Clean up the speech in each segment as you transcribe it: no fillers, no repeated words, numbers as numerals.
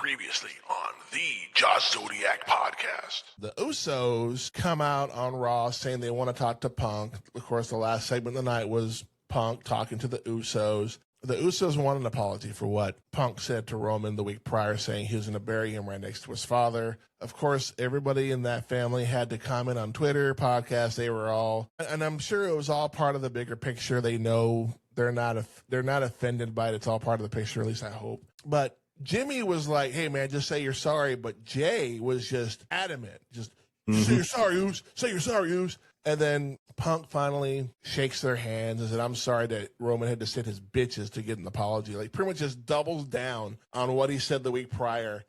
Previously on the Zodiac podcast. The Usos come out on Raw saying they want to talk to Punk. Of course, the last segment of the night was Punk talking to the Usos. The Usos want an apology for what Punk said to Roman the week prior, saying he was going to bury him right next to his father. Of course, everybody in that family had to comment on Twitter, podcasts. They were all, and I'm sure it was all part of the bigger picture. They know they're not offended by it. It's all part of the picture, at least I hope. But Jimmy was like, hey, man, just say you're sorry. But Jay was just adamant. Just say you're sorry, Oos. Say you're sorry, Oos. And then Punk finally shakes their hands and said, I'm sorry that Roman had to send his bitches to get an apology. Like, pretty much just doubles down on what he said the week prior.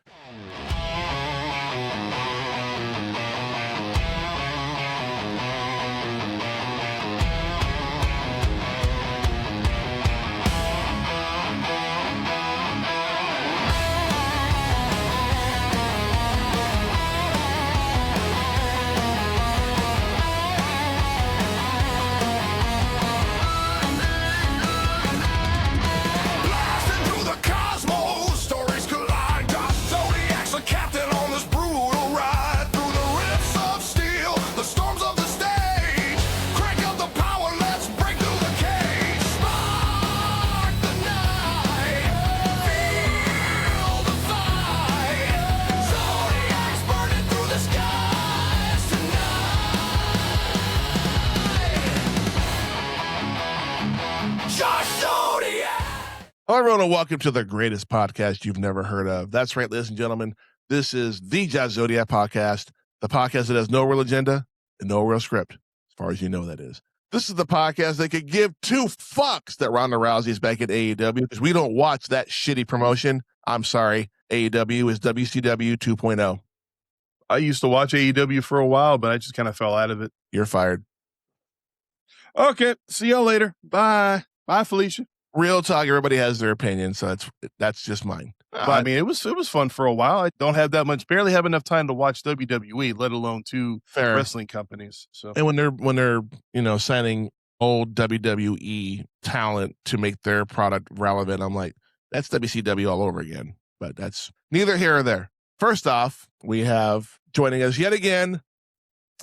Hello, everyone, and welcome to the greatest podcast you've never heard of. That's right, ladies and gentlemen. This is the Zodiac podcast, the podcast that has no real agenda and no real script, as far as you know that is. This is the podcast that could give two fucks that Ronda Rousey is back at AEW, because we don't watch that shitty promotion. I'm sorry, AEW is WCW 2.0. I used to watch AEW for a while, but I just kind of fell out of it. You're fired. Okay, see y'all later. Bye. Bye, Felicia. Real talk, everybody has their opinion, so that's just mine. But I mean, it was fun for a while. I don't have that much, barely have enough time to watch WWE, let alone two wrestling companies. So, and when they're signing old WWE talent to make their product relevant, I'm like, that's WCW all over again. But that's neither here or there. First off, we have joining us yet again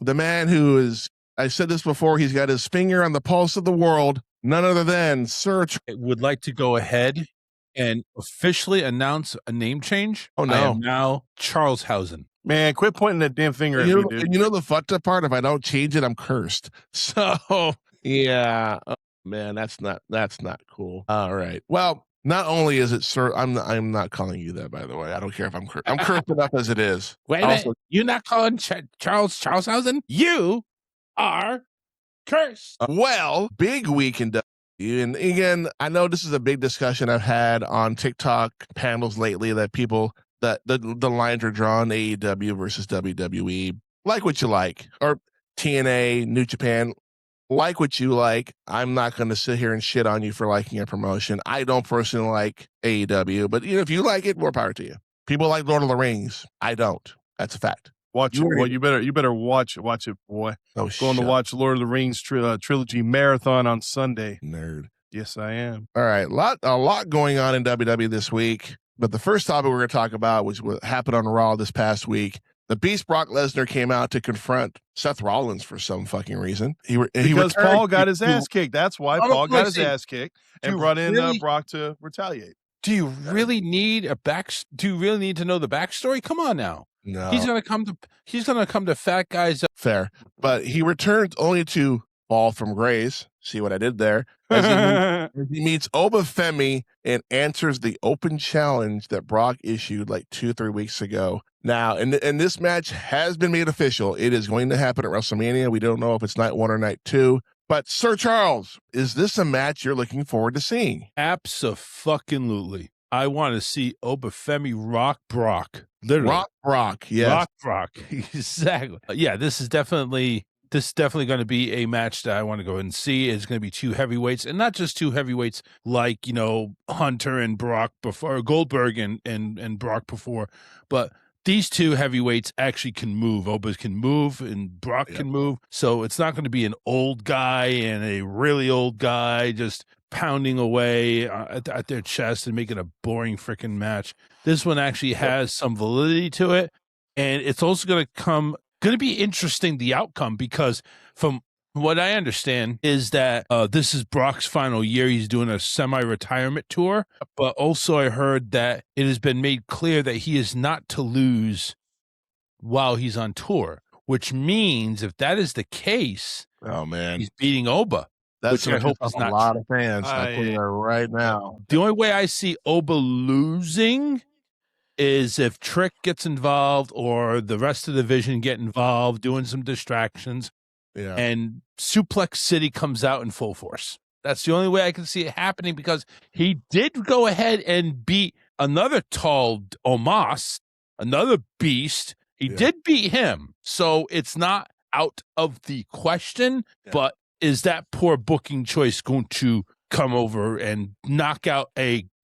the man who is, I said this before, he's got his finger on the pulse of the world. None other than Sir. I would like to go ahead and officially announce a name change. Oh, no. I am now Charles Housen. Man, quit pointing that damn finger at me, dude. You know the fucked up part? If I don't change it, I'm cursed. So, yeah. Oh, man, that's not cool. All right. Well, not only is it Sir, I'm not calling you that, by the way. I don't care if I'm cursed. I'm cursed enough as it is. Wait a minute. You're not calling Charles Housen? You are cursed. Well, big week in WWE. And again, I know this is a big discussion I've had on TikTok panels lately that people, that the lines are drawn, AEW versus WWE. Like what you like. Or TNA, New Japan. Like what you like. I'm not going to sit here and shit on you for liking a promotion. I don't personally like AEW, but if you like it, more power to you. People like Lord of the Rings. I don't. That's a fact. Watch it. Well, you better watch it, boy. Oh, going to watch Lord of the Rings trilogy marathon on Sunday. Nerd. Yes, I am. All right, a lot going on in WWE this week. But the first topic we're going to talk about was what happened on Raw this past week. The Beast Brock Lesnar came out to confront Seth Rollins for some fucking reason. Because Paul got his ass kicked. That's why Paul got his ass kicked and brought in Brock to retaliate. Do you really need Do you really need to know the backstory? Come on now. No. He's gonna come to fat guys. Fair. But he returned only to fall from grace. See what I did there? As he meets Oba Femi and answers the open challenge that Brock issued like 2-3 weeks ago. Now, and this match has been made official. It is going to happen at WrestleMania. We don't know if it's night 1 or night 2. But Sir Charles, is this a match you're looking forward to seeing? Abso-fucking-lutely. I want to see Oba Femi rock Brock. Literally. Rock Brock, yes. Rock Brock. Exactly. Yeah, this is definitely going to be a match that I want to go and see. It's going to be two heavyweights, and not just two heavyweights like, Hunter and Brock before, Goldberg and Brock before, but these two heavyweights actually can move. Oba can move and Brock can move. So it's not going to be an old guy and a really old guy just pounding away at their chest and making a boring freaking match. This one actually has some validity to it, and it's also going to be interesting, the outcome, because from what I understand is that this is Brock's final year. He's doing a semi-retirement tour, but also I heard that it has been made clear that he is not to lose while he's on tour, which means if that is the case, oh man, he's beating Oba. That's which I hope is a not lot of fans. I'm telling you right now. The only way I see Oba losing is if Trick gets involved or the rest of the division get involved, doing some distractions, and Suplex City comes out in full force. That's the only way I can see it happening, because he did go ahead and beat another tall Omos, another beast. He did beat him. So it's not out of the question, but is that poor booking choice going to come over and knock out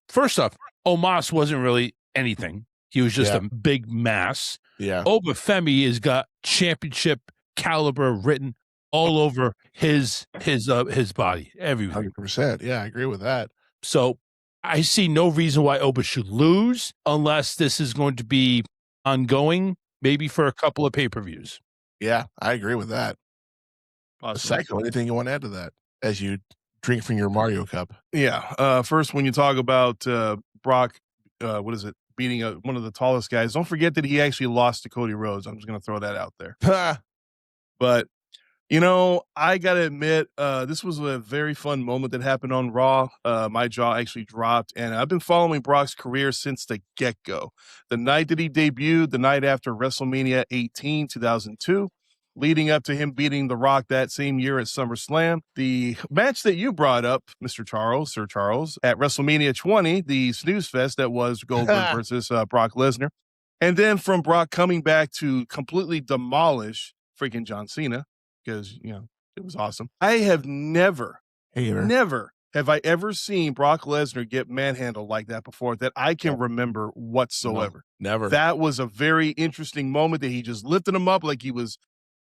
first off, Omos wasn't really anything. He was just a big mass. Yeah. Oba Femi has got championship caliber written all over his body, everything. 100%. Yeah, I agree with that. So I see no reason why Oba should lose unless this is going to be ongoing, maybe for a couple of pay-per-views. Yeah, I agree with that. Psycho, anything you want to add to that as you drink from your Mario cup? Yeah. First, when you talk about Brock, beating one of the tallest guys, don't forget that he actually lost to Cody Rhodes. I'm just going to throw that out there. But, I got to admit, this was a very fun moment that happened on Raw. My jaw actually dropped, and I've been following Brock's career since the get-go. The night that he debuted, the night after WrestleMania 18, 2002, leading up to him beating The Rock that same year at SummerSlam. The match that you brought up, Sir Charles, at WrestleMania 20, the snooze fest that was Goldberg versus Brock Lesnar. And then from Brock coming back to completely demolish freaking John Cena, because, it was awesome. I have never have I ever seen Brock Lesnar get manhandled like that before that I can remember whatsoever. No, never. That was a very interesting moment that he just lifted him up like he was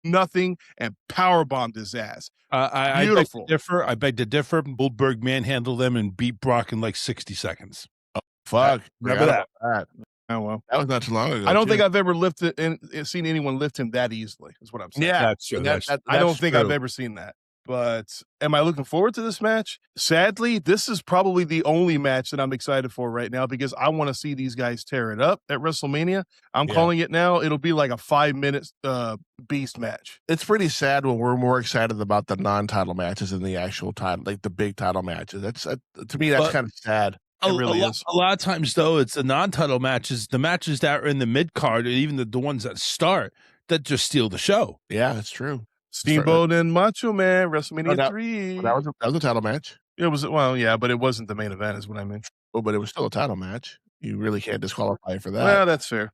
nothing and powerbombed his ass. Beautiful. I beg to differ. Goldberg manhandled them and beat Brock in like 60 seconds. Oh, fuck. Remember that? Oh, well. That was not too long ago. I don't think I've ever seen anyone lift him that easily, is what I'm saying. Yeah, that's true. I don't think I've ever seen that. But am I looking forward to this match? Sadly, this is probably the only match that I'm excited for right now because I want to see these guys tear it up at WrestleMania. I'm calling it now. It'll be like a 5-minute beast match. It's pretty sad when we're more excited about the non-title matches than the actual title, like the big title matches. That's to me, that's kind of sad. It really is. A lot of times, though, it's the non-title matches, the matches that are in the mid-card, and even the ones that start, that just steal the show. Yeah, that's true. Steamboat and Macho Man, WrestleMania 3. That was a title match. It was, but it wasn't the main event is what I meant. Oh, but it was still a title match. You really can't disqualify for that. Well, that's fair.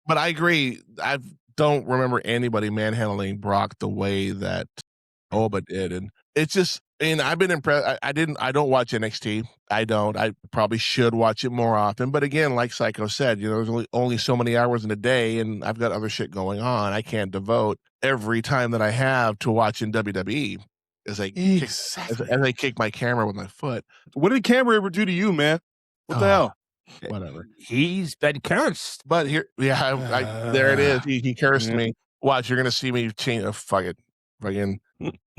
But I agree. I don't remember anybody manhandling Brock the way that Oba did. And it's just, I've been impressed. I don't watch NXT. I don't. I probably should watch it more often. But again, like Psycho said, there's only so many hours in a day, and I've got other shit going on. I can't devote every time that I have to watching WWE as I kick my camera with my foot. What did camera ever do to you, man? What the hell? Whatever. He's been cursed. But here, there it is. He cursed me. Watch, you're gonna see me change. Fuck it, fucking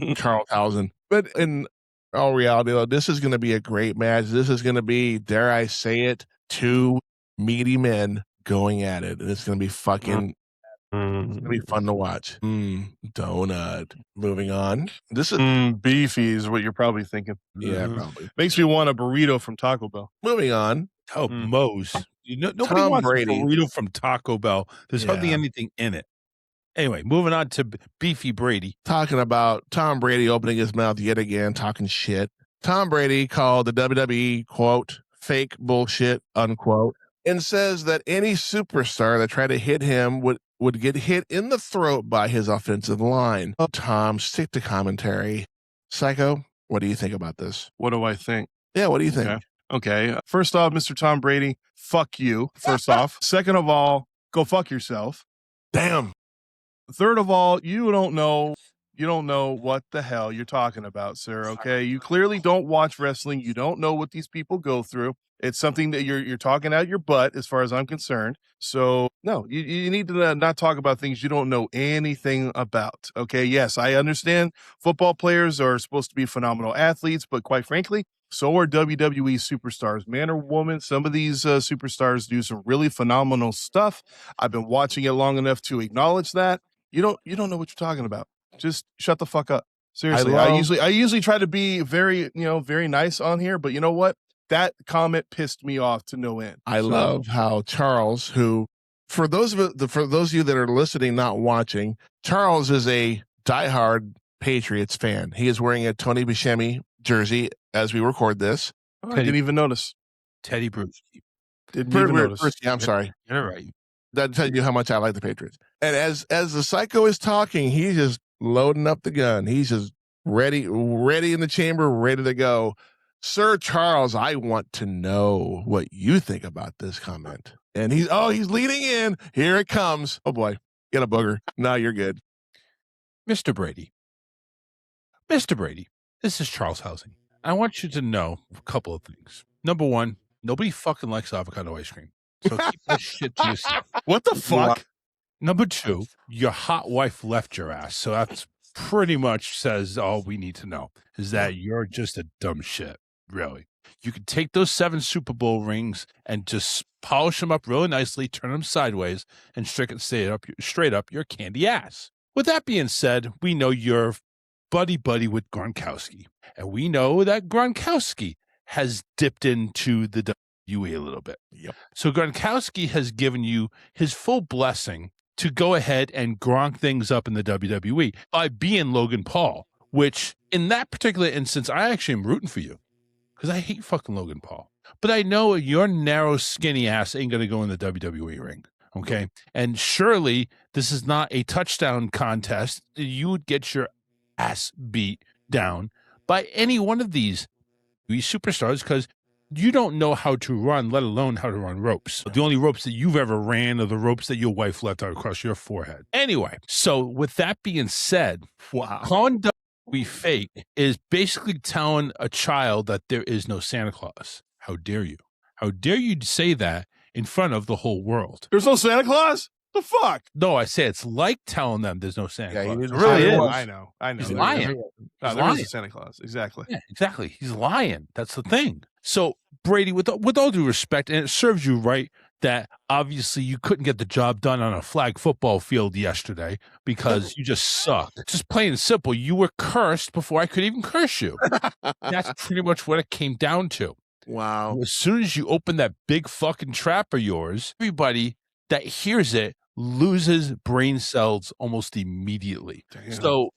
Charleshausen. But in all reality, though, this is going to be a great match. This is going to be, dare I say it, two meaty men going at it. And it's going to be fucking, it's going to be fun to watch. Donut. Moving on. This is beefy is what you're probably thinking. Yeah, probably. Makes me want a burrito from Taco Bell. Moving on. Oh, Moe's. Nobody Tom wants Brady. a burrito from Taco Bell. There's hardly anything in it. Anyway, moving on to Beefy Brady. Talking about Tom Brady opening his mouth yet again, talking shit. Tom Brady called the WWE, quote, fake bullshit, unquote, and says that any superstar that tried to hit him would get hit in the throat by his offensive line. Oh, Tom, stick to commentary. Psycho, what do you think about this? What do I think? Yeah, what do you think? Okay. First off, Mr. Tom Brady, fuck you, first off. Second of all, go fuck yourself. Damn. Third of all, you don't know You don't know what the hell you're talking about, sir. Okay. You clearly don't watch wrestling. You don't know what these people go through. It's something that you're talking out your butt, as far as I'm concerned. So no, you need to not talk about things you don't know anything about. Okay. Yes, I understand football players are supposed to be phenomenal athletes, but quite frankly, so are WWE superstars, man or woman. Some of these superstars do some really phenomenal stuff. I've been watching it long enough to acknowledge that. You don't know what you're talking about. Just shut the fuck up. Seriously. I usually try to be very nice on here, but you know what? That comment pissed me off to no end. I love how Charles, who for those of you that are listening, not watching, Charles is a diehard Patriots fan. He is wearing a Tony Buscemi jersey as we record this. I didn't even notice. Teddy Bruschi. Didn't even notice. I'm sorry. You're right. That tells you how much I like the Patriots. And as the psycho is talking, he's just loading up the gun. He's just ready in the chamber, ready to go. Sir Charles, I want to know what you think about this comment. And he's leading in. Here it comes. Oh boy, get a booger. No, you're good. Mr. Brady, this is Charles Housing. I want you to know a couple of things. Number one, nobody fucking likes avocado ice cream. So keep that shit to yourself. What the fuck? Number two, your hot wife left your ass. So that's pretty much says all we need to know is that you're just a dumb shit. Really. You can take those 7 Super Bowl rings and just polish them up really nicely, turn them sideways, and straight up your candy ass. With that being said, we know you're buddy with Gronkowski. And we know that Gronkowski has dipped into the WWE a little bit. Yep. So Gronkowski has given you his full blessing to go ahead and Gronk things up in the WWE by being Logan Paul, which in that particular instance, I actually am rooting for you because I hate fucking Logan Paul. But I know your narrow, skinny ass ain't going to go in the WWE ring. Okay. And surely this is not a touchdown contest. You would get your ass beat down by any one of these superstars because you don't know how to run, let alone how to run ropes. The only ropes that you've ever ran are the ropes that your wife left out across your forehead. Anyway, so with that being said, calling WWE fake is basically telling a child that there is no Santa Claus. How dare you? How dare you say that in front of the whole world? There's no Santa Claus? The fuck? No, I say it's like telling them there's no Santa Claus. It really is. I know. He's lying. There is a Santa Claus. Exactly. Yeah, exactly. He's lying. That's the thing. So, Brady, with all due respect, and it serves you right that obviously you couldn't get the job done on a flag football field yesterday because you just sucked. Just plain and simple. You were cursed before I could even curse you. That's pretty much what it came down to. Wow. As soon as you open that big fucking trap of yours, everybody that hears it loses brain cells almost immediately. Damn. So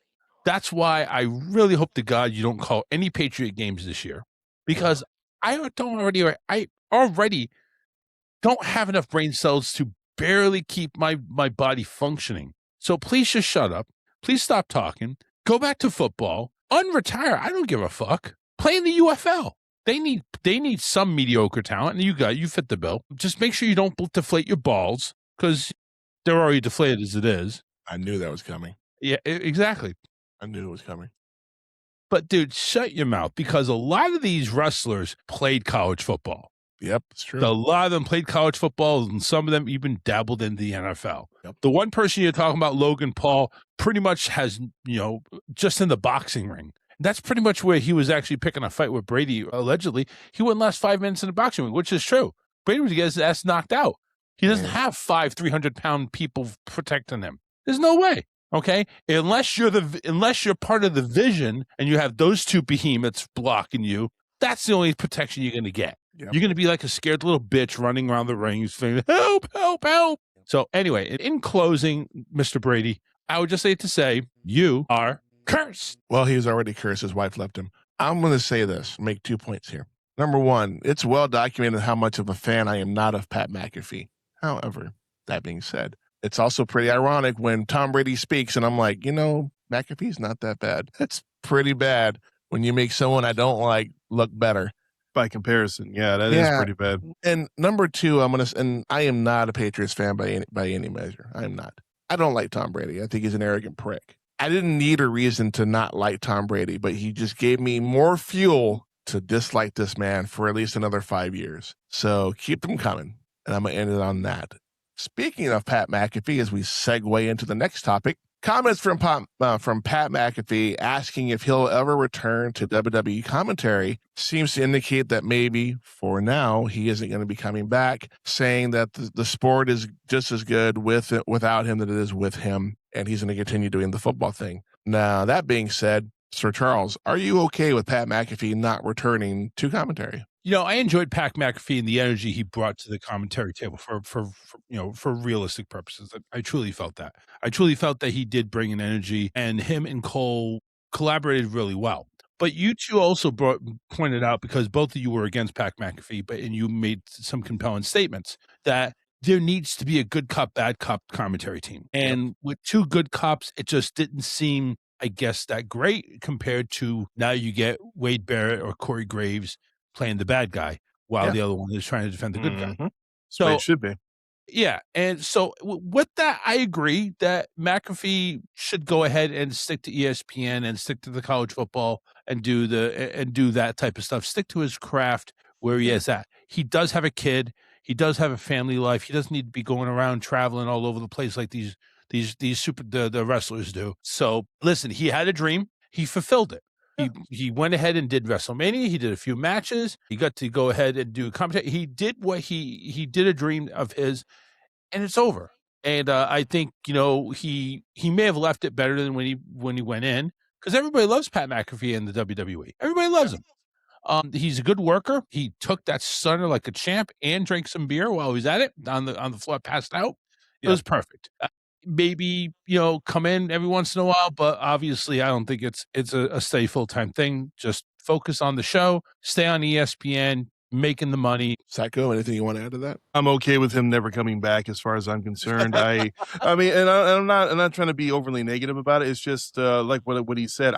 that's why I really hope to God you don't call any Patriot games this year because I already don't have enough brain cells to barely keep my body functioning. So please just shut up. Please stop talking. Go back to football. Unretire. I don't give a fuck. Play in the UFL. They need some mediocre talent, and you fit the bill. Just make sure you don't deflate your balls because they're already deflated as it is. I knew that was coming. Yeah, exactly. I knew it was coming. But dude, shut your mouth because a lot of these wrestlers played college football. Yep, it's true. A lot of them played college football, and some of them even dabbled in the NFL. Yep. The one person you're talking about, Logan Paul, pretty much has, just in the boxing ring. That's pretty much where he was actually picking a fight with Brady, allegedly. He wouldn't last 5 minutes in the boxing ring, which is true. Brady would get his ass knocked out. He doesn't have 5 300-pound people protecting him. There's no way. Okay, unless you're part of the vision and you have those 2 behemoths blocking you, that's the only protection you're going to get. Yep. You're going to be like a scared little bitch running around the ring, saying, "Help! Help! Help!" So anyway, in closing, Mr. Brady, I would just like to say you are cursed. Well, he was already cursed. His wife left him. I'm going to say this. Make 2 points here. Number one, it's well documented how much of a fan I am not of Pat McAfee. However, that being said, it's also pretty ironic when Tom Brady speaks and I'm like, McAfee's not that bad. It's pretty bad when you make someone I don't like look better. By comparison, yeah, that is pretty bad. And number two, I am not a Patriots fan by any measure. I am not. I don't like Tom Brady. I think he's an arrogant prick. I didn't need a reason to not like Tom Brady, but he just gave me more fuel to dislike this man for at least another 5 years. So keep them coming. And I'm going to end it on that. Speaking of Pat McAfee, as we segue into the next topic, comments from Pat McAfee asking if he'll ever return to WWE commentary seems to indicate that maybe, for now, he isn't going to be coming back, saying that the sport is just as good without him than it is with him, and he's going to continue doing the football thing. Now, that being said, Sir Charles, are you okay with Pat McAfee not returning to commentary? I enjoyed Pat McAfee and the energy he brought to the commentary table for realistic purposes. I truly felt that. I truly felt that he did bring an energy, and him and Cole collaborated really well. But you two also pointed out, because both of you were against Pat McAfee, and you made some compelling statements that there needs to be a good cop, bad cop commentary team. And with two good cops, it just didn't seem, I guess, that great compared to now you get Wade Barrett or Corey Graves playing the bad guy while the other one is trying to defend the good guy. So it should be. Yeah. And so with that, I agree that McAfee should go ahead and stick to ESPN and stick to the college football and do that type of stuff. Stick to his craft where he is at. He does have a kid. He does have a family life. He doesn't need to be going around traveling all over the place like the wrestlers do. So listen, he had a dream. He fulfilled it. He went ahead and did WrestleMania. He did a few matches. He got to go ahead and do commentary. He did what he did a dream of his, and it's over. And I think he may have left it better than when he went in, because everybody loves Pat McAfee in the WWE. Everybody loves him. He's a good worker. He took that stunner like a champ and drank some beer while he was at it on the floor, passed out. It was perfect. Maybe come in every once in a while, but obviously I don't think it's a stay full-time thing. Just focus on the show, stay on ESPN, making the money. Psycho, anything you want to add to that? I'm okay with him never coming back as far as I'm concerned. I mean, and I'm not trying to be overly negative about it. It's just like what he said.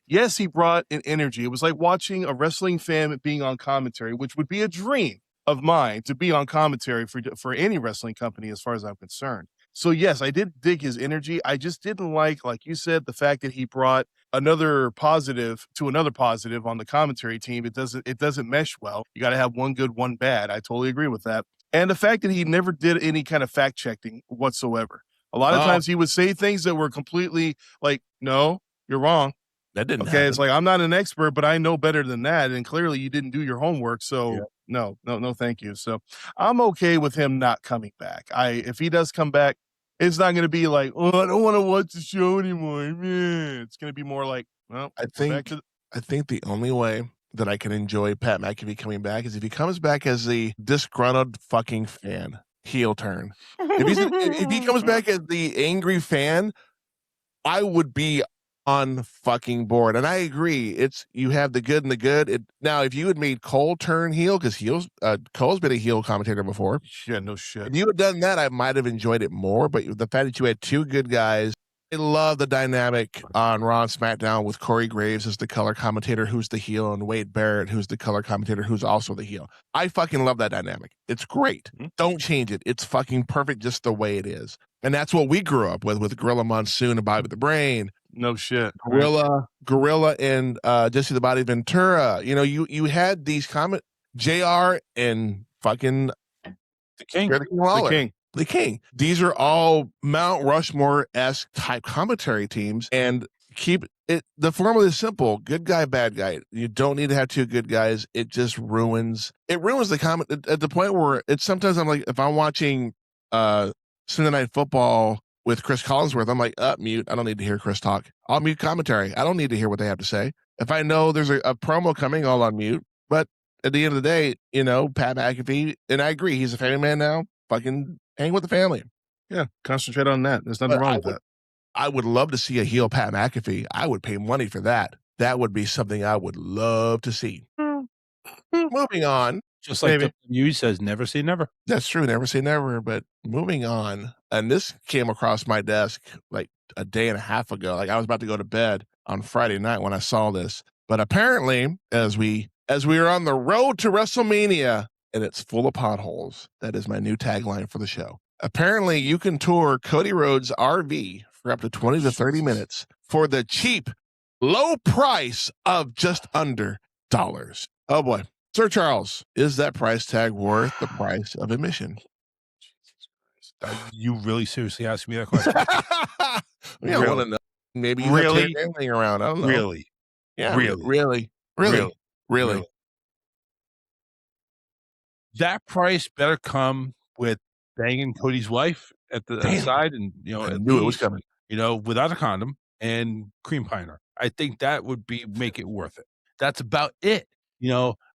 Yes, he brought an energy. It was like watching a wrestling fan being on commentary, which would be a dream of mine to be on commentary for any wrestling company as far as I'm concerned. So yes, I did dig his energy. I just didn't like you said, the fact that he brought another positive to another positive on the commentary team. It doesn't mesh well. You got to have one good, one bad. I totally agree with that. And the fact that he never did any kind of fact checking whatsoever. A lot of times he would say things that were completely like, no, you're wrong. That didn't happen. It's like, I'm not an expert, but I know better than that. And clearly you didn't do your homework. So no, thank you. So I'm okay with him not coming back. If he does come back, it's not going to be like, oh, I don't want to watch the show anymore. Man. It's going to be more like, well, I think the only way that I can enjoy Pat McAfee coming back is if he comes back as the disgruntled fucking fan, heel turn. If he comes back as the angry fan, I would be on fucking board. And I agree. You have the good and the good. Now, if you had made Cole turn heel, because Cole's been a heel commentator before. Yeah, no shit. If you had done that, I might have enjoyed it more. But the fact that you had two good guys, I love the dynamic on Raw and SmackDown with Corey Graves as the color commentator who's the heel, and Wade Barrett who's the color commentator who's also the heel. I fucking love that dynamic. It's great. Don't change it. It's fucking perfect just the way it is. And that's what we grew up with Gorilla Monsoon and Bobby the Brain. No shit. Gorilla and Jesse the Body Ventura. You had these JR and fucking the King. The King. These are all Mount Rushmore-esque type commentary teams, and keep it. The formula is simple: good guy, bad guy. You don't need to have two good guys. It just ruins the comment at the point where it's sometimes I'm like, if I'm watching Sunday Night Football with Chris Collinsworth, I'm like, mute. I don't need to hear Chris talk. I'll mute commentary. I don't need to hear what they have to say. If I know there's a promo coming, I'll unmute. But at the end of the day, Pat McAfee, and I agree, he's a family man now. Fucking hang with the family. Yeah, concentrate on that. There's nothing wrong with that. I would love to see a heel Pat McAfee. I would pay money for that. That would be something I would love to see. Moving on. Just like WWE says, never say never. That's true. Never say never. But moving on. And this came across my desk like a day and a half ago. Like I was about to go to bed on Friday night when I saw this. But apparently, as we are on the road to WrestleMania, and it's full of potholes. That is my new tagline for the show. Apparently, you can tour Cody Rhodes' RV for up to 20 to 30 minutes for the cheap, low price of just under $. Oh boy. Sir Charles, is that price tag worth the price of admission? You really seriously asked me that question? I want to know. Maybe you Really? have gambling around. I don't know. Really? Yeah. Really? Really. That price better come with banging Cody's wife at the side, and I knew it was coming. without a condom and cream piner. I think that would make it worth it. That's about it.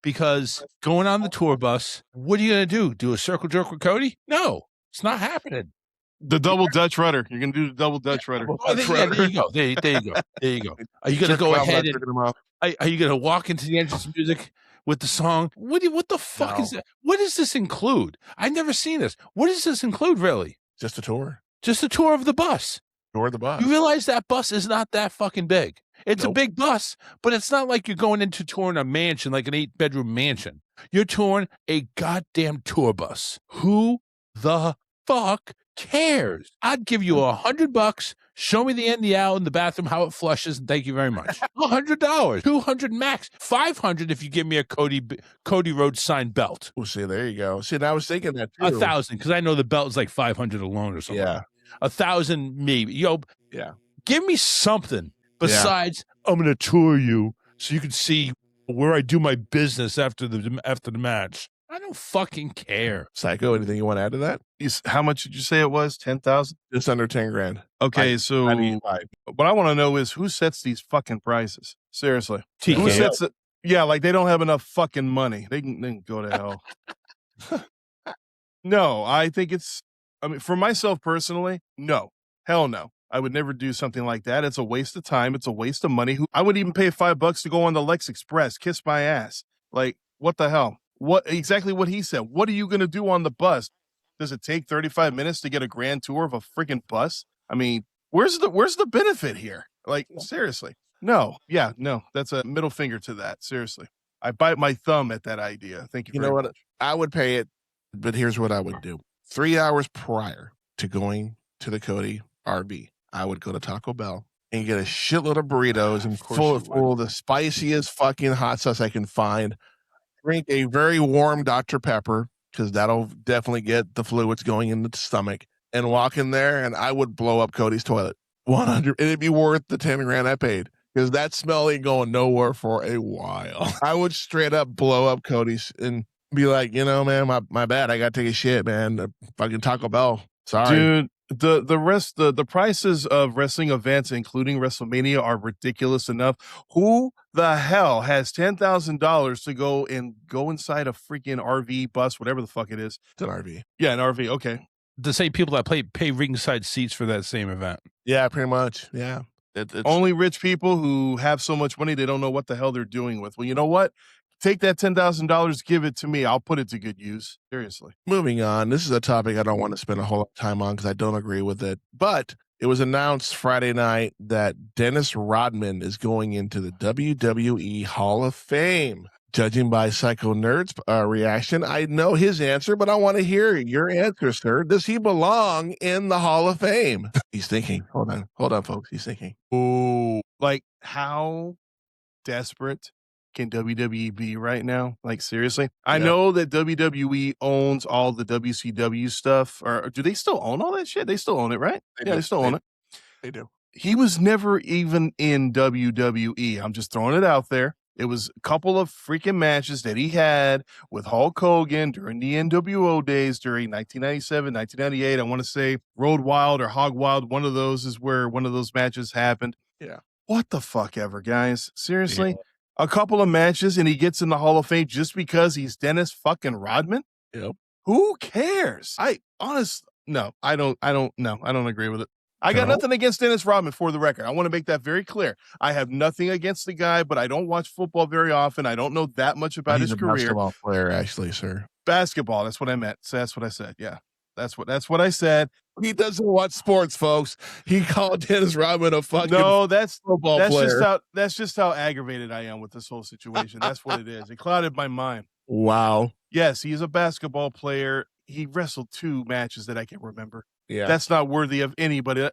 Because going on the tour bus, what are you gonna do? Do a circle jerk with Cody? No, it's not happening. The double Dutch rudder. You're gonna do the double Dutch rudder. There you go. There you go. Are you gonna go ahead and are you gonna walk into the entrance music with the song? What the fuck is that? What does this include? I've never seen this. What does this include, really? Just a tour. Just a tour of the bus. Tour of the bus. You realize that bus is not that fucking big. It's a big bus, but it's not like you're going into touring a mansion, like an 8-bedroom mansion. You're touring a goddamn tour bus. Who the fuck cares? I'd give you $100. Show me the end of the aisle in the bathroom, how it flushes, and thank you very much. $100, $200 max, $500 if you give me a Cody Rhodes signed belt. Oh, see, there you go. See, and I was thinking that too. $1,000, because I know the belt is like $500 alone or something. Yeah. $1,000 maybe. Yeah. Give me something besides I'm going to tour you so you can see where I do my business after the match. I don't fucking care. Psycho, anything you want to add to that? How much did you say it was? 10,000? Just under 10 grand. Okay, so what I want to know is who sets these fucking prices? Seriously. TKO. Who sets it? Yeah, like they don't have enough fucking money. They can go to hell. No, I think for myself personally, no. Hell no. I would never do something like that. It's a waste of time. It's a waste of money. I would even pay $5 to go on the Lex Express. Kiss my ass. Like, what the hell? Exactly what he said. What are you going to do on the bus? Does it take 35 minutes to get a grand tour of a freaking bus? I mean, where's the benefit here? Like, seriously. No. Yeah, no. That's a middle finger to that. Seriously. I bite my thumb at that idea. Thank you very much. What? I would pay it, but here's what I would do. 3 hours prior to going to the Cody RV, I would go to Taco Bell and get a shitload of burritos and full of the spiciest fucking hot sauce I can find. Drink a very warm Dr. Pepper, because that'll definitely get the fluids going in the stomach, and walk in there, and I would blow up Cody's toilet. 100. It'd be worth the 10 grand I paid, because that smell ain't going nowhere for a while. I would straight up blow up Cody's and be like, man, my bad. I got to take a shit, man. Fucking Taco Bell. Sorry. Dude. The prices of wrestling events, including Wrestlemania, are ridiculous enough. Who the hell has $10,000 to go inside a freaking RV bus, whatever the fuck it is? It's an RV. Yeah, an RV. Okay. The same people that pay ringside seats for that same event. Yeah, pretty much. Yeah. It's only rich people who have so much money they don't know what the hell they're doing with. Well, you know what? Take that $10,000, give it to me. I'll put it to good use. Seriously. Moving on. This is a topic I don't want to spend a whole lot of time on because I don't agree with it. But it was announced Friday night that Dennis Rodman is going into the WWE Hall of Fame. Judging by Psycho Nerd's reaction, I know his answer, but I want to hear your answer, sir. Does he belong in the Hall of Fame? He's thinking. Hold on, folks. He's thinking. Oh, like how desperate can WWE be right now? Like, seriously? I know that WWE owns all the WCW stuff. Or do they still own all that shit? They still own it, right? They still own it. They do. He was never even in WWE. I'm just throwing it out there. It was a couple of freaking matches that he had with Hulk Hogan during the NWO days during 1997, 1998. I want to say Road Wild or Hog Wild. One of those is where one of those matches happened. Yeah. What the fuck ever, guys? Seriously? Yeah. A couple of matches and he gets in the Hall of Fame just because he's Dennis fucking Rodman? Yep. Who cares? I don't agree with it. I got nothing against Dennis Rodman, for the record. I want to make that very clear. I have nothing against the guy, but I don't watch football very often. I don't know that much about his career. He's a basketball player, actually, sir. Basketball, that's what I meant. So that's what I said. Yeah. That's what I said. He doesn't watch sports, folks. He called Dennis Rodman a fucking football player. That's just how aggravated I am with this whole situation. That's what it is. It clouded my mind. Wow. Yes, he's a basketball player. he wrestled 2 matches that I can remember. Yeah. That's not worthy of anybody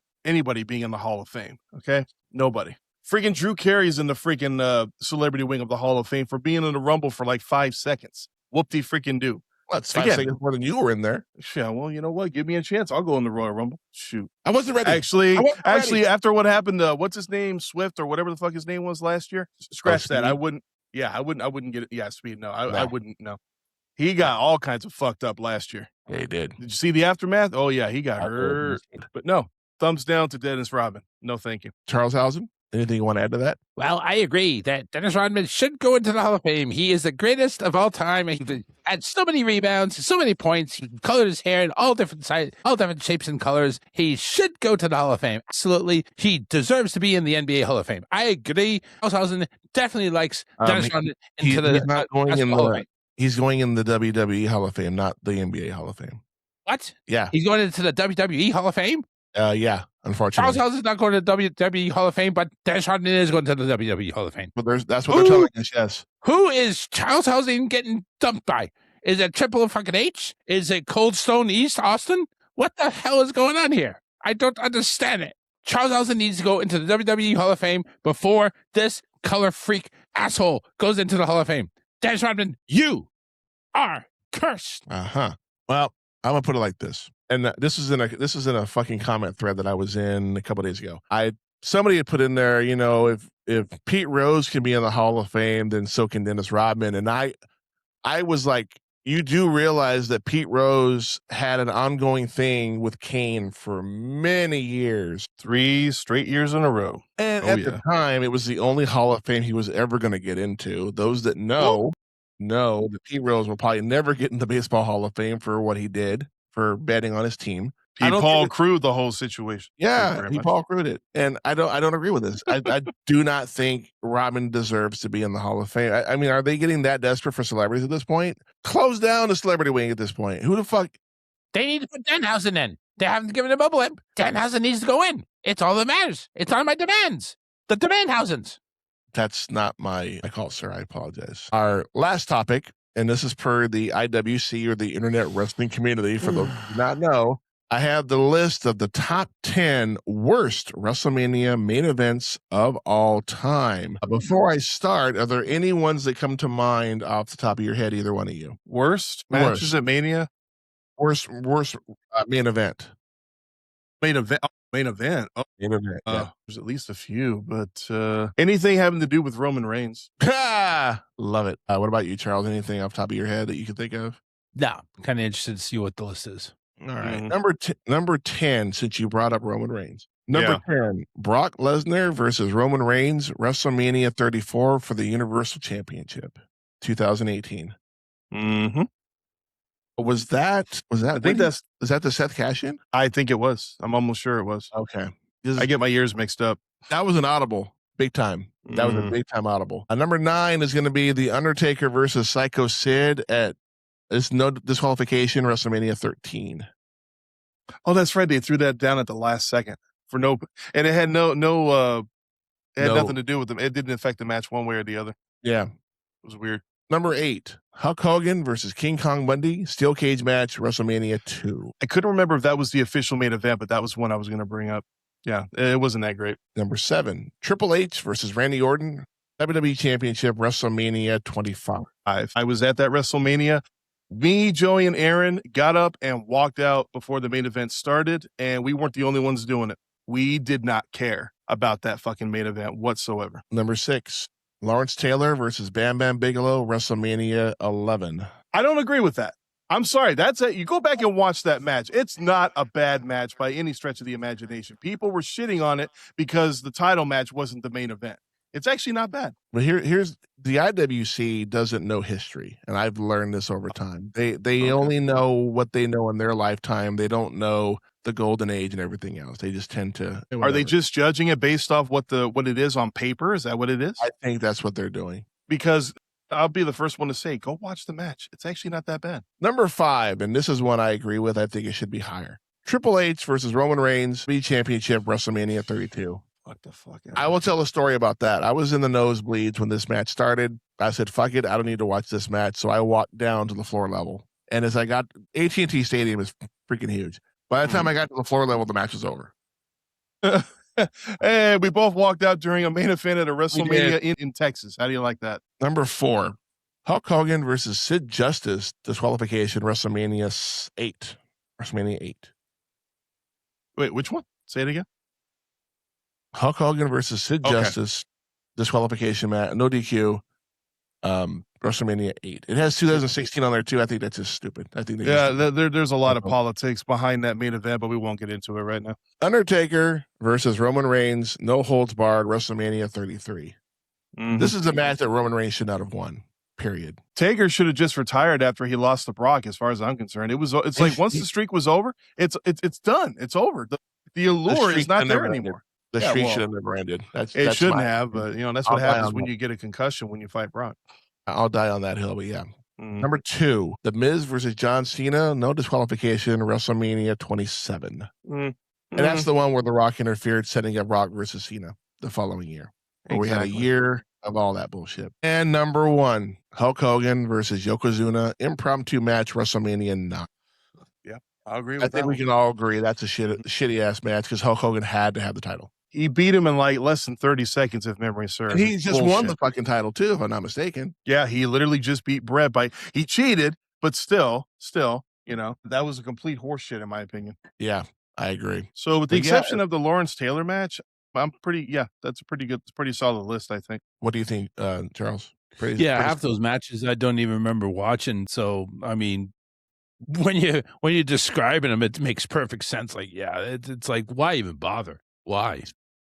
being in the Hall of Fame. Okay, nobody. Freaking Drew Carey's in the freaking celebrity wing of the Hall of Fame for being in the Rumble for like 5 seconds. Whoop-de freaking do. That's 5 seconds more than you were in there. Yeah, well, you know what? Give me a chance. I'll go in the Royal Rumble. Shoot. I wasn't ready. Actually, after what happened to what's his name, Swift or whatever the fuck his name was last year, scratch that. I wouldn't. Yeah, I wouldn't get it. Yeah, Speed. No, I wouldn't. No, he got all kinds of fucked up last year. Yeah, he did. Did you see the aftermath? Oh yeah, he got hurt. But no, thumbs down to Dennis Rodman. No, thank you. Charles Housen, anything you want to add to that? Well, I agree that Dennis Rodman should go into the Hall of Fame. He is the greatest of all time. He had so many rebounds, so many points. He colored his hair in all different sizes, all different shapes and colors. He should go to the Hall of Fame. Absolutely. He deserves to be in the NBA Hall of Fame. I agree. Housen definitely likes Dennis Rodman into the Hall of Fame. He's going in the WWE Hall of Fame, not the NBA Hall of Fame. What? Yeah. He's going into the WWE Hall of Fame? Yeah, unfortunately. Charles Housen's not going to the WWE Hall of Fame, but Dennis Rodman is going to the WWE Hall of Fame. But that's what they're telling us, yes. Who is Charles Housen getting dumped by? Is it Triple fucking H? Is it Cold Stone East Austin? What the hell is going on here? I don't understand it. Charles Housen needs to go into the WWE Hall of Fame before this color freak asshole goes into the Hall of Fame. Dennis Rodman, you are cursed. Well, I'm gonna put it like this, and this is in a fucking comment thread that I was in a couple days ago. Somebody had put in there, you know, if Pete Rose can be in the Hall of Fame, then so can Dennis Rodman. And I was like, you do realize that Pete Rose had an ongoing thing with Kane for many years, 3 straight years in a row, and at the time, it was the only Hall of Fame he was ever going to get into. Those that know that Pete Rose will probably never get in the Baseball Hall of Fame for what he did for betting on his team. He Paul crewed the whole situation. Yeah, he Paul crewed it, and I don't agree with this. I do not think Rodman deserves to be in the Hall of Fame. I mean, are they getting that desperate for celebrities at this point? Close down the celebrity wing at this point. Who the fuck? They need to put Danhausen in. They haven't given him a blimp. Danhausen needs to go in. It's all that matters. It's on my demands. The Demandhausens. That's not my call, sir. I apologize. Our last topic, and this is per the IWC or the Internet Wrestling Community. For those who do not know, I have the list of the top 10 worst WrestleMania main events of all time. Before I start, are there any ones that come to mind off the top of your head, either one of you? Worst matches at Mania? Worst main event. Main event. Main event. Oh, main event. Yeah. There's at least a few, but anything having to do with Roman Reigns. Love it. What about you, Charles? Anything off the top of your head that you can think of? No, kind of interested to see what the list is. All right. Number 10, since you brought up Roman Reigns. Number 10, Brock Lesnar versus Roman Reigns, WrestleMania 34 for the Universal Championship, 2018. Mm-hmm. Was that is that the Seth cash-in? I think it was. I'm almost sure it was. Okay. I get my years mixed up. That was an audible. Big time. That was a big time audible. Number 9 is going to be The Undertaker versus Psycho Sid at this no disqualification, WrestleMania 13. Oh, that's right. They threw that down at the last second for no, and it had it had nothing to do with them. It didn't affect the match one way or the other. Yeah. It was weird. Number 8, Hulk Hogan versus King Kong Bundy, steel cage match, WrestleMania 2. I couldn't remember if that was the official main event, but that was one I was going to bring up. Yeah, it wasn't that great. Number 7, Triple H versus Randy Orton, WWE Championship, WrestleMania 25. I was at that WrestleMania. Me, Joey, and Aaron got up and walked out before the main event started, and we weren't the only ones doing it. We did not care about that fucking main event whatsoever. Number 6, Lawrence Taylor versus Bam Bam Bigelow, WrestleMania 11. I don't agree with that. I'm sorry. That's it. You go back and watch that match. It's not a bad match by any stretch of the imagination. People were shitting on it because the title match wasn't the main event. It's actually not bad. But here's the IWC doesn't know history, and I've learned this over time. They only know what they know in their lifetime. They don't know the golden age and everything else. They just tend to. Are they just judging it based off what it is on paper? Is that what it is? I think that's what they're doing. Because I'll be the first one to say, go watch the match. It's actually not that bad. Number 5, and this is one I agree with. I think it should be higher. Triple H versus Roman Reigns, WWE Championship, WrestleMania 32. What the fuck? I will tell a story about that. I was in the nosebleeds when this match started. I said, fuck it. I don't need to watch this match. So I walked down to the floor level. And as I got, AT&T Stadium is freaking huge. By the time I got to the floor level, the match was over. And we both walked out during a main event at a WrestleMania in Texas. How do you like that? Number 4, Hulk Hogan versus Sid Justice, disqualification, WrestleMania 8. WrestleMania 8. Wait, which one? Say it again. Hulk Hogan versus Sid Justice, disqualification match, no DQ. WrestleMania 8. It has 2016 on there too. I think that's just stupid. I think there's a lot of politics behind that main event, but we won't get into it right now. Undertaker versus Roman Reigns, no holds barred, WrestleMania 33. This is a match that Roman Reigns should not have won. Period. Taker should have just retired after he lost to Brock, as far as I'm concerned. It's like once the streak was over, it's done. It's over. The allure is not there anymore. The streak should have never ended. That's shouldn't have, but that's what happens when you get a concussion when you fight Brock. I'll die on that hill, but yeah. Number 2, The Miz versus John Cena, no disqualification, WrestleMania 27. And that's the one where The Rock interfered, setting up Rock versus Cena the following year. Where we had a year of all that bullshit. And number 1, Hulk Hogan versus Yokozuna, impromptu match, WrestleMania 9. Yeah, I'll agree with that. I think we can all agree that's a shitty-ass match because Hulk Hogan had to have the title. He beat him in like less than 30 seconds, if memory serves. And he just won the fucking title too, if I'm not mistaken. Yeah, he literally just beat Brett he cheated, but still, that was a complete horseshit in my opinion. Yeah, I agree. So with the exception of the Lawrence Taylor match, that's a pretty solid list, I think. What do you think, Charles? Half those matches I don't even remember watching. So, I mean, when you're describing them, it makes perfect sense. Like, it's like, why even bother? Why?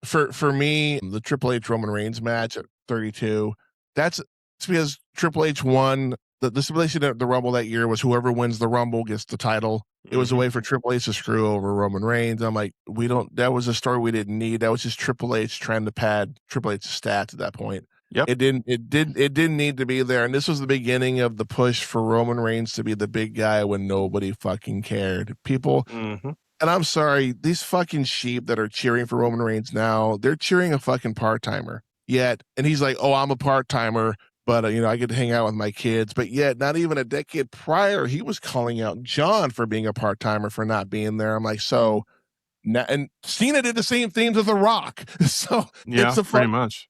For me, the Triple H Roman Reigns match at 32, it's because Triple H won. The stipulation at the Rumble that year was whoever wins the Rumble gets the title. It was a way for Triple H to screw over Roman Reigns. I'm like, that was a story we didn't need. That was just Triple H trying to pad Triple H's stats at that point. Yep. It didn't need to be there. And this was the beginning of the push for Roman Reigns to be the big guy when nobody fucking cared. People, and I'm sorry, these fucking sheep that are cheering for Roman Reigns now, they're cheering a fucking part-timer. Yet, and he's like, oh, I'm a part-timer, but I get to hang out with my kids. But yet, not even a decade prior, he was calling out John for being a part-timer, for not being there. I'm like, so now, and Cena did the same thing to The Rock. So yeah, pretty much.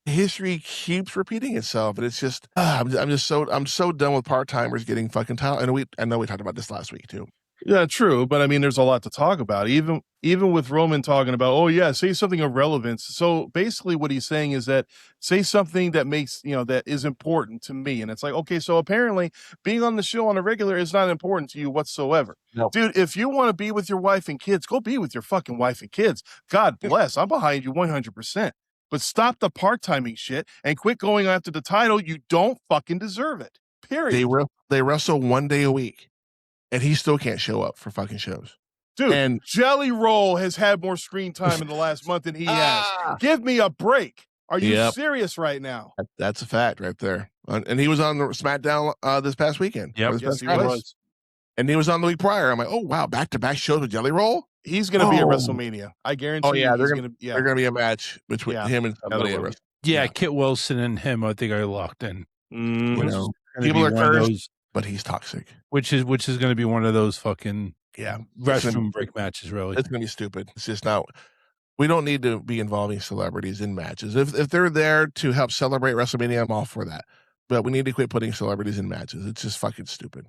History keeps repeating itself, and it's just I'm so done with part-timers getting fucking title. And I know we talked about this last week too. Yeah, true. But I mean, there's a lot to talk about. Even with Roman talking about, oh yeah, say something of relevance. So basically what he's saying is that say something that makes, that is important to me. And it's like, okay, so apparently being on the show on a regular is not important to you whatsoever. No. Dude, if you want to be with your wife and kids, go be with your fucking wife and kids. God bless. I'm behind you 100%. But stop the part-timing shit and quit going after the title. You don't fucking deserve it. Period. They wrestle one day a week. And he still can't show up for fucking shows. Dude, and Jelly Roll has had more screen time in the last month than he has. Give me a break. Are you serious right now? That's a fact right there. And he was on the SmackDown this past weekend. Yep, yes, he was. And he was on the week prior. I'm like, oh, wow, back-to-back shows with Jelly Roll? He's going to be at WrestleMania. I guarantee they're going to be a match between him and somebody at WrestleMania. Yeah, Kit Wilson and him, I think, are locked in. People are cursed. But he's toxic. Which is going to be one of those fucking restroom break matches, really. It's going to be stupid. It's just not. We don't need to be involving celebrities in matches. If they're there to help celebrate WrestleMania, I'm all for that. But we need to quit putting celebrities in matches. It's just fucking stupid.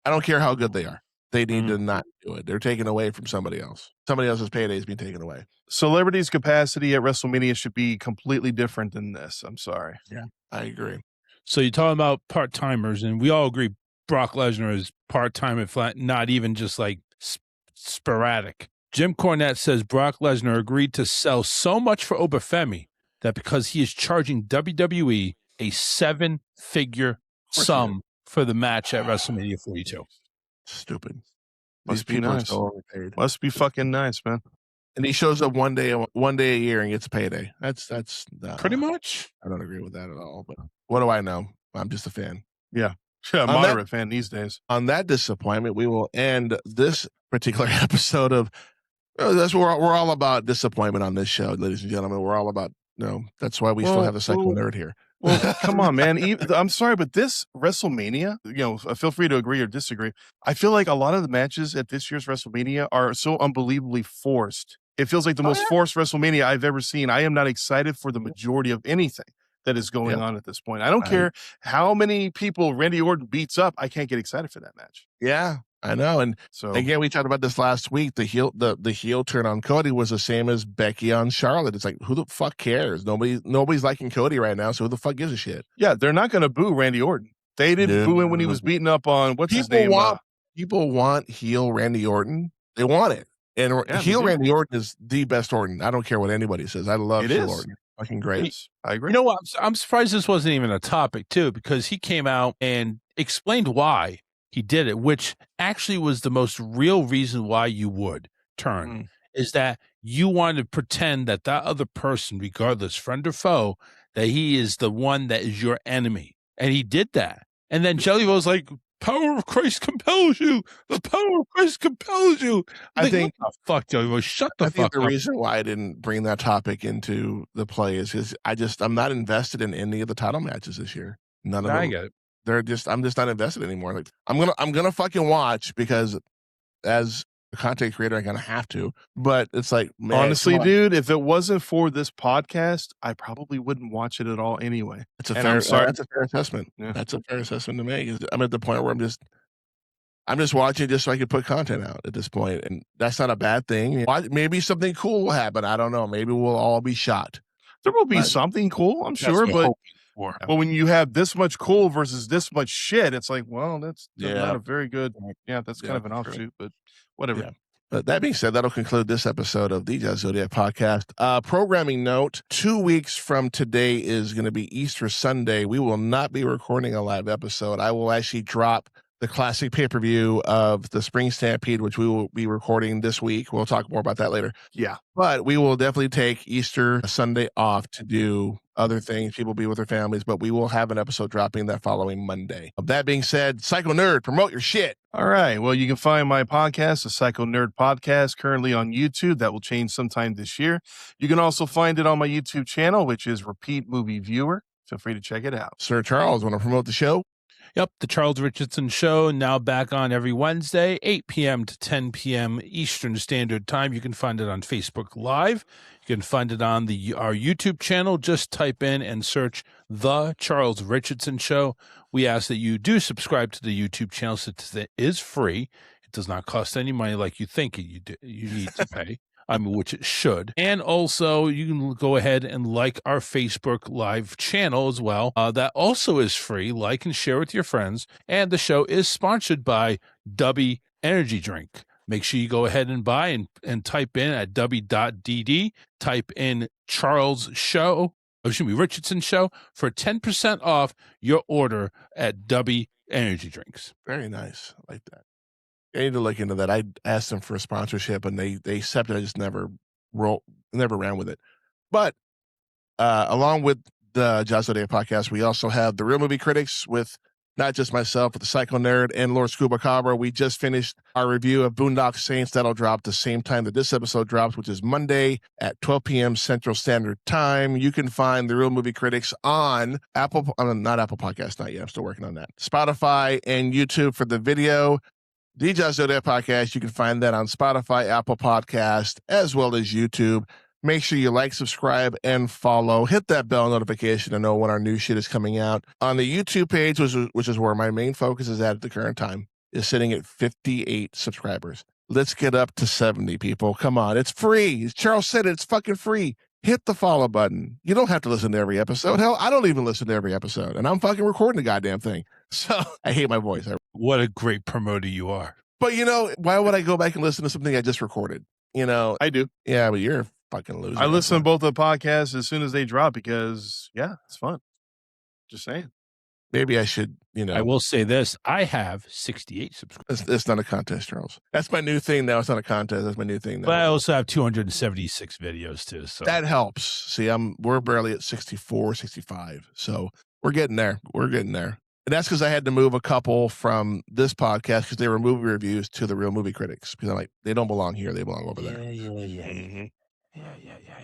I don't care how good they are. They need to not do it. They're taken away from somebody else. Somebody else's payday is being taken away. Celebrities' capacity at WrestleMania should be completely different than this. I'm sorry. Yeah, I agree. So you're talking about part-timers, and we all agree Brock Lesnar is part-time and flat, not even just like sporadic. Jim Cornette says Brock Lesnar agreed to sell so much for Femi that because he is charging WWE a 7-figure sum for the match at WrestleMania 42. Stupid. Must be nice. Must be fucking nice, man. And he shows up one day a year and gets a payday. That's pretty much. I don't agree with that at all. But what do I know? I'm just a fan. Yeah, moderate fan these days. On that disappointment, we will end this particular episode of. That's we're all about disappointment on this show, ladies and gentlemen. We're all about that's why we still have the second nerd here. Well, come on, man. I'm sorry, but this WrestleMania, feel free to agree or disagree. I feel like a lot of the matches at this year's WrestleMania are so unbelievably forced. It feels like the most forced WrestleMania I've ever seen. I am not excited for the majority of anything that is going on at this point. I don't care how many people Randy Orton beats up. I can't get excited for that match. Yeah, I know. And So again, we talked about this last week. The heel turn on Cody was the same as Becky on Charlotte. It's like, who the fuck cares? Nobody's liking Cody right now, so who the fuck gives a shit? yeah, they're not going to boo Randy Orton. They didn't boo him when he was beating up on his name? People want heel Randy Orton. They want it. And heel Randy Orton is the best Orton. I don't care what anybody says. I love heel Orton. Fucking great. I agree. You know what? I'm surprised this wasn't even a topic too, because he came out and explained why he did it, which actually was the most real reason why you would turn, is that you want to pretend that other person, regardless, friend or foe, that he is the one that is your enemy. And he did that. And then Jelly was like, power of Christ compels you. The power of Christ compels you. I think, what the fuck, Jelly Boy, shut the fuck up. The reason why I didn't bring that topic into the play is because I'm not invested in any of the title matches this year. None of them. I get it. I'm just not invested anymore. Like I'm gonna fucking watch because as a content creator, I'm gonna have to. But it's like, man, honestly, dude, if it wasn't for this podcast, I probably wouldn't watch it at all anyway. That's a fair assessment. Yeah. That's a fair assessment to make. I'm at the point where I'm just watching just so I can put content out at this point, and that's not a bad thing. Maybe something cool will happen. I don't know. Maybe we'll all be shocked. There will be something cool, I'm sure, but when you have this much cool versus this much shit, it's like, well, that's not a very good. Yeah, that's kind of an offshoot, but whatever. Yeah. But that being said, that'll conclude this episode of the Zodiac podcast. Programming note: 2 weeks from today is going to be Easter Sunday. We will not be recording a live episode. I will actually drop the classic pay-per-view of the Spring Stampede, which we will be recording this week. We'll talk more about that later. Yeah. But we will definitely take Easter Sunday off to do other things. People will be with their families, but we will have an episode dropping that following Monday. That being said, Psycho Nerd, promote your shit. All right. Well, you can find my podcast, the Psycho Nerd Podcast, currently on YouTube. That will change sometime this year. You can also find it on my YouTube channel, which is Repeat Movie Viewer. Feel free to check it out. Sir Charles, want to promote the show? Yep, the Charles Richardson Show, now back on every Wednesday, 8 p.m. to 10 p.m. Eastern Standard Time. You can find it on Facebook Live. You can find it on our YouTube channel. Just type in and search The Charles Richardson Show. We ask that you do subscribe to the YouTube channel since it is free. It does not cost any money like you think you need to pay. Which it should. And also, you can go ahead and like our Facebook Live channel as well. That also is free. Like and share with your friends. And the show is sponsored by Dubby Energy Drink. Make sure you go ahead and buy and type in at dubby.dd, type in Richardson Show for 10% off your order at Dubby Energy Drinks. Very nice. I like that. I need to look into that. I asked them for a sponsorship and they accepted. I just never ran with it. But along with the Josh Zodiac podcast, we also have the Real Movie Critics with not just myself, but the Psycho Nerd and Lord Scuba Cabra. We just finished our review of Boondock Saints. That'll drop the same time that this episode drops, which is Monday at 12 p.m. Central Standard Time. You can find the Real Movie Critics on not Apple Podcasts, not yet. I'm still working on that. Spotify and YouTube for the video. The Josh Zodiac podcast, you can find that on Spotify, Apple Podcast, as well as YouTube. Make sure you like, subscribe, and follow. Hit that bell notification to know when our new shit is coming out. On the YouTube page, which is where my main focus is at the current time, is sitting at 58 subscribers. Let's get up to 70, people. Come on. It's free. As Charles said, it's fucking free. Hit the follow button. You don't have to listen to every episode. Hell, I don't even listen to every episode, and I'm fucking recording the goddamn thing. So I hate my voice. What a great promoter you are. But, why would I go back and listen to something I just recorded? I do. Yeah, but you're a fucking loser. I listen to both the podcasts as soon as they drop because, it's fun. Just saying. Maybe I should, I will say this. I have 68 subscribers. It's not a contest, Charles. That's my new thing now. It's not a contest. That's my new thing now. But I also have 276 videos, too. So that helps. See, we're barely at 64, 65. So we're getting there. And that's because I had to move a couple from this podcast because they were movie reviews to the Real Movie Critics. Because I'm like, they don't belong here. They belong over there. Yeah.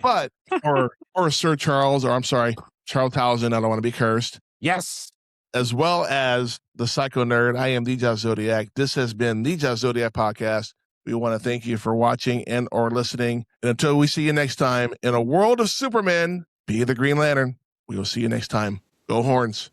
But, or Sir Charles, or I'm sorry, Charles Townsend, I don't want to be cursed. Yes. As well as the Psycho Nerd. I am the Josh Zodiac. This has been the Josh Zodiac Podcast. We want to thank you for watching and or listening. And until we see you next time, in a world of Superman, be the Green Lantern. We will see you next time. Go Horns.